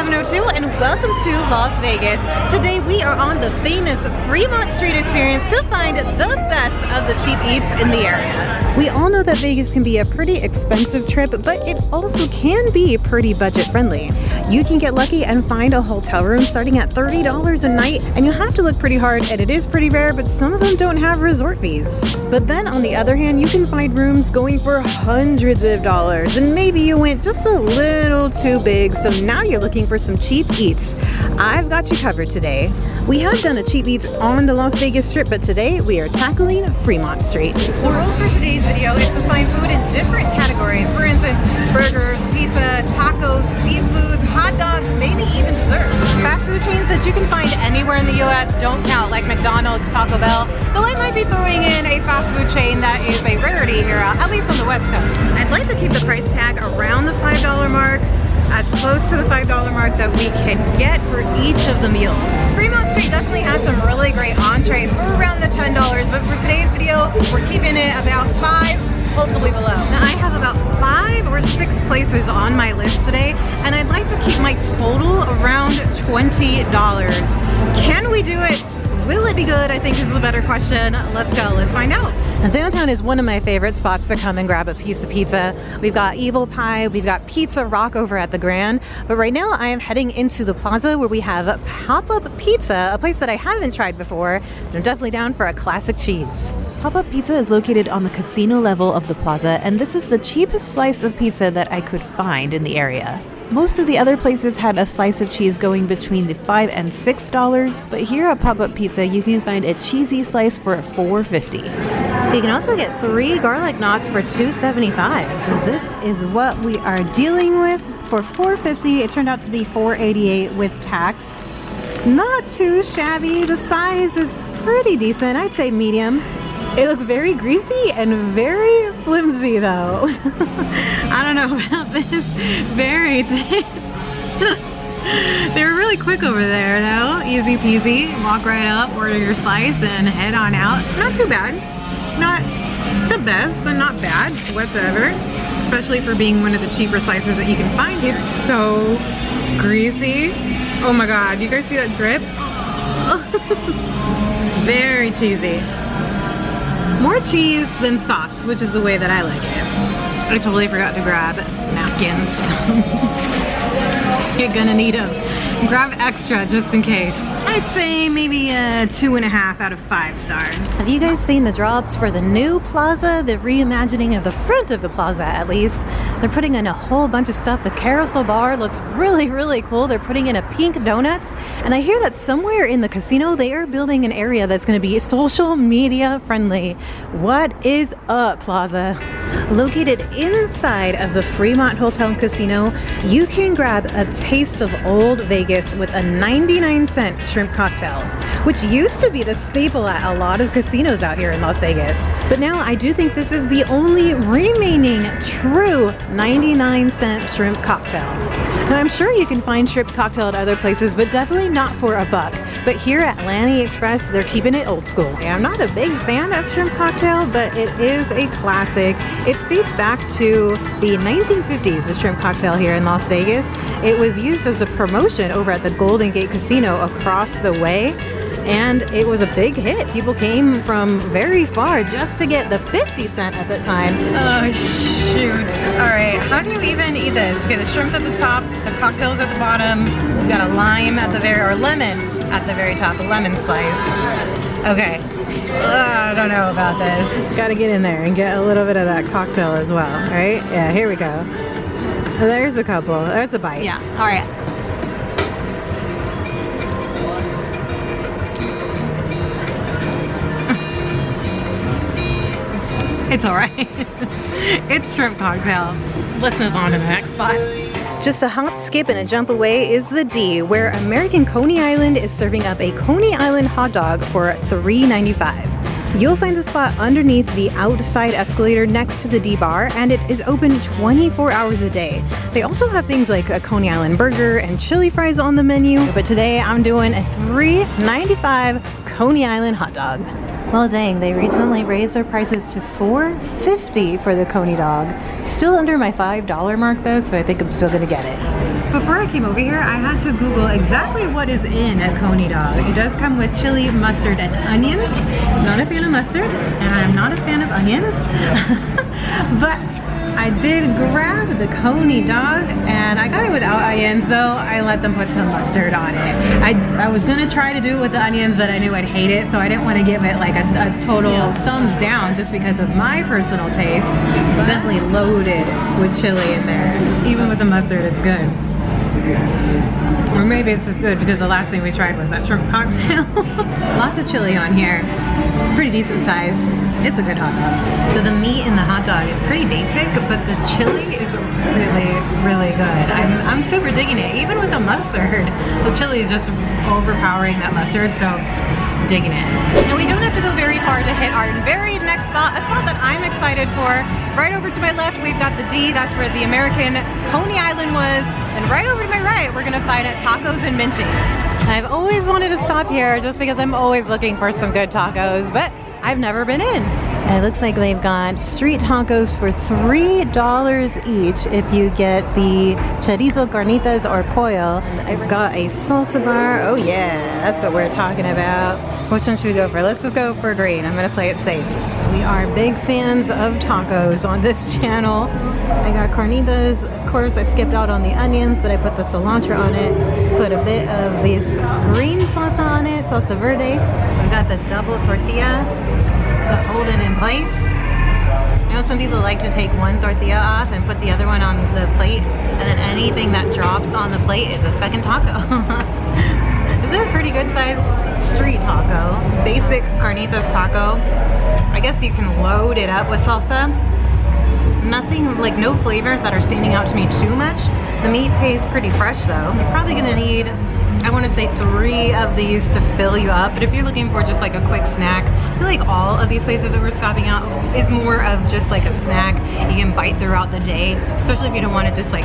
702 and welcome to Las Vegas. Today we are on the famous Fremont Street experience to find the best of the cheap eats in the area. We all know that Vegas can be a pretty expensive trip, but it also can be pretty budget friendly. You can get lucky and find a hotel room starting at $30 a night, and you'll have to look pretty hard, and it is pretty rare, but some of them don't have resort fees. But then on the other hand, you can find rooms going for hundreds of dollars, and maybe you went just a little too big, so now you're looking for some cheap eats. I've got you covered today. We have done a cheap eats on the Las Vegas Strip, but today we are tackling Fremont Street. The rules for today's video is to find food in different categories. For instance, burgers, pizza, tacos, seafoods, hot dogs, maybe even desserts. Fast food chains that you can find anywhere in the US don't count, like McDonald's, Taco Bell, though I might be throwing in a fast food chain that is a rarity here, at least on the West Coast. I'd like to keep the price tag around the $5 mark, as close to the $5 mark that we can get for each of the meals. Fremont Street definitely has some really great entrees for around the $10, but for today's video, we're keeping it about $5, hopefully below. Now I have about 5 or 6 places on my list today, and I'd like to keep my total around $20. Can we do it? Will it be good? I think is the better question. Let's go, let's find out. Now, downtown is one of my favorite spots to come and grab a piece of pizza. We've got Evil Pie, we've got Pizza Rock over at the Grand, but right now I am heading into the plaza where we have Pop-Up Pizza, a place that I haven't tried before, but I'm definitely down for a classic cheese. Pop-Up Pizza is located on the casino level of the plaza, and this is the cheapest slice of pizza that I could find in the area. Most of the other places had a slice of cheese going between the $5 and $6, but here at Pop-Up Pizza you can find a cheesy slice for $4.50. You can also get 3 garlic knots for $2.75. This is what we are dealing with for $4.50. It turned out to be $4.88 with tax. Not too shabby. The size is pretty decent. I'd say medium. It looks very greasy and very flimsy though. I don't know about this. Very thin. They were really quick over there though. Easy peasy. Walk right up, order your slice, and head on out. Not too bad. Not the best, but not bad whatsoever. Especially for being one of the cheaper slices that you can find. It's so greasy. Oh my god, you guys see that drip? Very cheesy. More cheese than sauce, which is the way that I like it. I totally forgot to grab napkins. You're gonna need them. Grab extra just in case. I'd say maybe a 2.5 out of 5 stars. Have you guys seen the drops for the new plaza? The reimagining of the front of the plaza, at least. They're putting in a whole bunch of stuff. The carousel bar looks really, really cool. They're putting in a pink donuts. And I hear that somewhere in the casino, they are building an area that's gonna be social media friendly. What is up, plaza? Located inside of the Fremont Hotel and Casino, you can grab a taste of old Vegas with a 99-cent shrimp cocktail, which used to be the staple at a lot of casinos out here in Las Vegas. But now I do think this is the only remaining true 99-cent shrimp cocktail. Now I'm sure you can find shrimp cocktail at other places, but definitely not for $1. But here at Lanny Express, they're keeping it old school. I'm not a big fan of shrimp cocktail, but it is a classic. It dates back to the 1950s, the shrimp cocktail here in Las Vegas. It was used as a promotion over at the Golden Gate Casino across the way, and it was a big hit. People came from very far just to get the 50 cent at the time. Oh shoot. Alright, how do you even eat this? Okay, the shrimp's at the top, the cocktail's at the bottom, you got a lime at the very, or lemon at the very top, a lemon slice. Okay, I don't know about this. Gotta get in there and get a little bit of that cocktail as well, right? Yeah, here we go. There's a couple, there's a bite. Yeah, alright. It's alright. It's shrimp cocktail. Let's move on to the next spot. Just a hop, skip, and a jump away is the D, where American Coney Island is serving up a Coney Island hot dog for $3.95. You'll find the spot underneath the outside escalator next to the D bar, and it is open 24 hours a day. They also have things like a Coney Island burger and chili fries on the menu, but today I'm doing a $3.95 Coney Island hot dog. Well dang, they recently raised their prices to $4.50 for the Coney dog. Still under my $5 mark though, so I think I'm still gonna get it. Before I came over here, I had to Google exactly what is in a Coney dog. It does come with chili, mustard, and onions. I'm not a fan of mustard, and I'm not a fan of onions. But I did grab the Coney dog, and I got it without onions, though I let them put some mustard on it. I was gonna try to do it with the onions, but I knew I'd hate it, so I didn't want to give it like a total thumbs down just because of my personal taste. Definitely loaded with chili in there. Even with the mustard, it's good. Or maybe it's just good because the last thing we tried was that shrimp cocktail. Lots of chili on here. Pretty decent size. It's a good hot dog. So the meat in the hot dog is pretty basic, but the chili is really, really good. I'm super digging it. Even with the mustard, the chili is just overpowering that mustard, so digging it. And we don't have to go very far to hit our very next spot, a spot that I'm excited for. Right over to my left, we've got the D. That's where the American Coney Island was. And right over to my right, we're gonna find at Tacos and Minchie. I've always wanted to stop here just because I'm always looking for some good tacos, but I've never been in. And it looks like they've got street tacos for $3 each if you get the chorizo, carnitas, or pollo. I've got a salsa bar. Oh yeah, that's what we're talking about. Which one should we go for? Let's just go for green. I'm gonna play it safe. We are big fans of tacos on this channel. I got carnitas. Of course, I skipped out on the onions, but I put the cilantro on it. Let's put a bit of this green salsa on it, salsa verde. I've got the double tortilla to hold it in place. You know, some people like to take one tortilla off and put the other one on the plate, and then anything that drops on the plate is a second taco. This is a pretty good sized street taco. Basic carnitas taco. I guess you can load it up with salsa. Nothing, like no flavors that are standing out to me too much. The meat tastes pretty fresh though. You're probably gonna need, I want to say 3 of these to fill you up, but if you're looking for just like a quick snack, I feel like all of these places that we're stopping out is more of just like a snack you can bite throughout the day, especially if you don't want to just like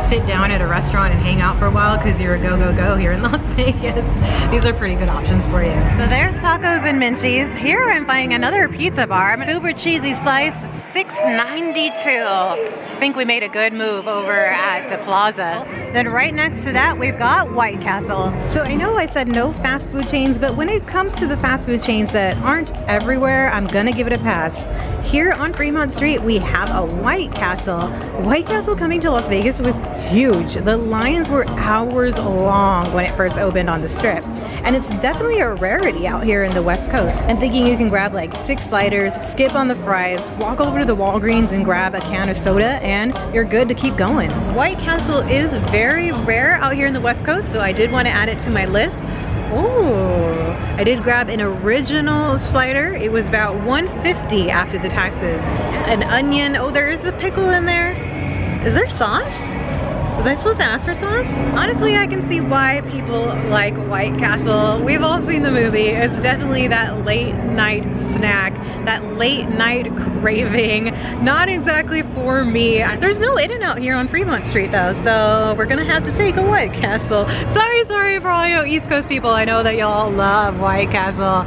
sit down at a restaurant and hang out for a while because you're a go here in Las Vegas. These are pretty good options for you. So there's Tacos and Minchie's. Here I'm finding another pizza bar. Super cheesy slice, $6.92. I think we made a good move over at the plaza. Then right next to that, we've got White Castle. So I know I said no fast food chains, but when it comes to the fast food chains that aren't everywhere, I'm gonna give it a pass. Here on Fremont Street, we have a White Castle. White Castle coming to Las Vegas was huge. The lines were hours long when it first opened on the Strip. And it's definitely a rarity out here in the West Coast. I'm thinking you can grab like 6 sliders, skip on the fries, walk over to the Walgreens and grab a can of soda, and you're good to keep going. White Castle is very rare out here in the West Coast, so I did want to add it to my list. Ooh, I did grab an original slider. It was about $1.50 after the taxes. An onion. Oh, there is a pickle in there. Is there sauce? Was I supposed to ask for sauce? Honestly, I can see why people like White Castle. We've all seen the movie. It's definitely that late night snack, that late night craving. Not exactly for me. There's no In-N-Out here on Fremont Street though, so we're gonna have to take a White Castle. Sorry for all you East Coast people. I know that y'all love White Castle.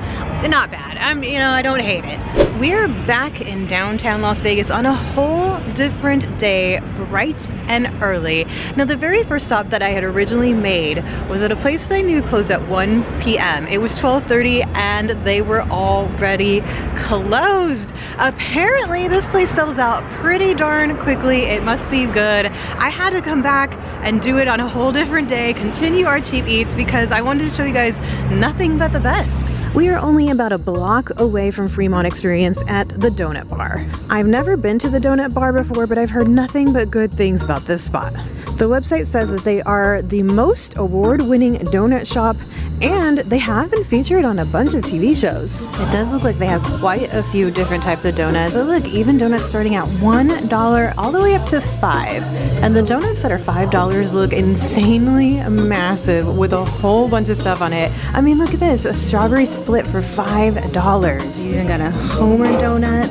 Not bad. I don't hate it. We're back in downtown Las Vegas on a whole different day, bright and early. Now, the very first stop that I had originally made was at a place that I knew closed at 1 p.m. It was 12:30 and they were already closed. Apparently, this place sells out pretty darn quickly. It must be good. I had to come back and do it on a whole different day, continue our cheap eats, because I wanted to show you guys nothing but the best. We are only about a block away from Fremont Experience at the Donut Bar. I've never been to the Donut Bar before, but I've heard nothing but good things about this spot. The website says that they are the most award-winning donut shop, and they have been featured on a bunch of TV shows. It does look like they have quite a few different types of donuts. But look, even donuts starting at $1 all the way up to $5. And the donuts that are $5 look insanely massive with a whole bunch of stuff on it. I mean, look at this, a strawberry split for $5. You even got a Homer donut.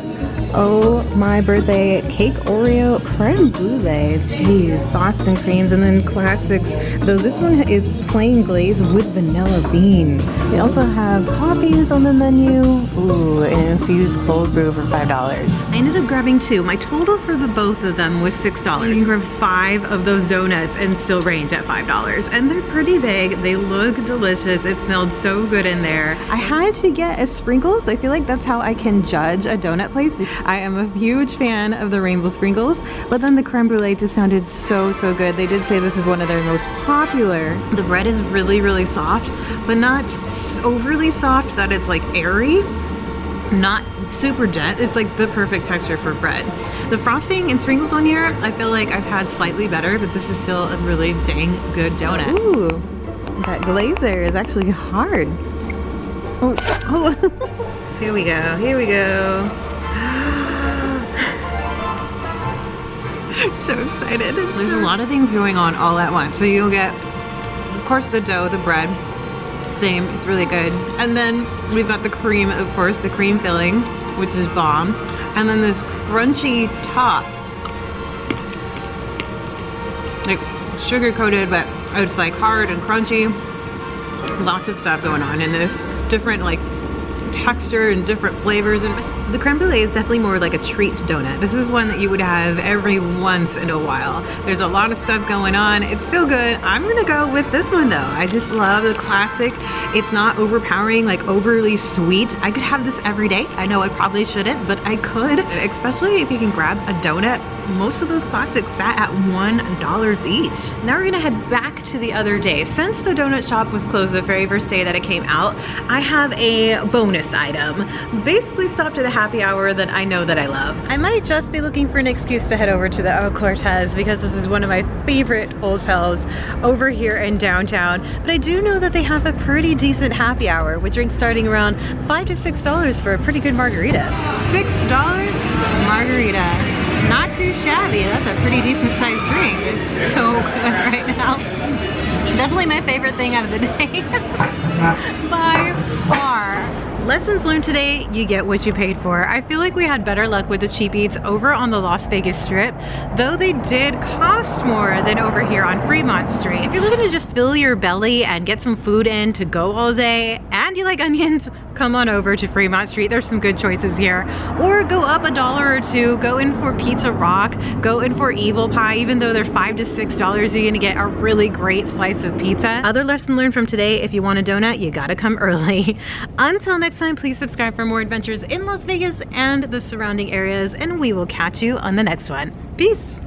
Oh, my birthday cake Oreo creme brulee. Jeez, Boston creams and then classics. Though this one is plain glaze with vanilla bean. They also have coffees on the menu. Ooh, an infused cold brew for $5. I ended up grabbing 2. My total for the both of them was $6. You can grab 5 of those donuts and still range at $5. And they're pretty big. They look delicious. It smelled so good in there. I had to get a sprinkles. I feel like that's how I can judge a donut place. I am a huge fan of the rainbow sprinkles, but then the creme brulee just sounded so good. They did say this is one of their most popular. The bread is really soft, but not overly soft that it's like airy. Not super dense. It's like the perfect texture for bread. The frosting and sprinkles on here, I feel like I've had slightly better, but this is still a really dang good donut. Ooh, that glaze there is actually hard. Oh. Here we go, here we go. I'm so excited. There's a lot of things going on all at once. So you'll get, of course, the dough, the bread. Same, it's really good. And then we've got the cream, of course, the cream filling, which is bomb. And then this crunchy top. Like sugar coated, but it's like hard and crunchy. Lots of stuff going on in this. Different like texture and different flavors, and the creme brulee is definitely more like a treat donut. This is one that you would have every once in a while. There's a lot of stuff going on. It's still good. I'm gonna go with this one though. I just love the classic. It's not overpowering, like overly sweet. I could have this every day. I know I probably shouldn't, but I could, especially if you can grab a donut. Most of those classics sat at $1 each. Now we're gonna head back to the other day. Since the donut shop was closed the very first day that it came out, I have a bonus item. Basically stopped at a happy hour that I know that I love. I might just be looking for an excuse to head over to the El Cortez because this is one of my favorite hotels over here in downtown. But I do know that they have a pretty decent happy hour with drinks starting around $5 to $6 for a pretty good margarita. $6 margarita. Not too shabby. That's a pretty decent sized drink. It's so good right now. Definitely my favorite thing out of the day. By far. Lessons learned today, you get what you paid for. I feel like we had better luck with the cheap eats over on the Las Vegas Strip, though they did cost more than over here on Fremont Street. If you're looking to just fill your belly and get some food in to go all day, and you like onions, come on over to Fremont Street. There's some good choices here. Or go up $1 or $2, go in for Pizza Rock, go in for Evil Pie. Even though they're $5 to $6, you're gonna get a really great slice of pizza. Other lesson learned from today, if you want a donut, you gotta come early. Until next time, please subscribe for more adventures in Las Vegas and the surrounding areas, and we will catch you on the next one. Peace.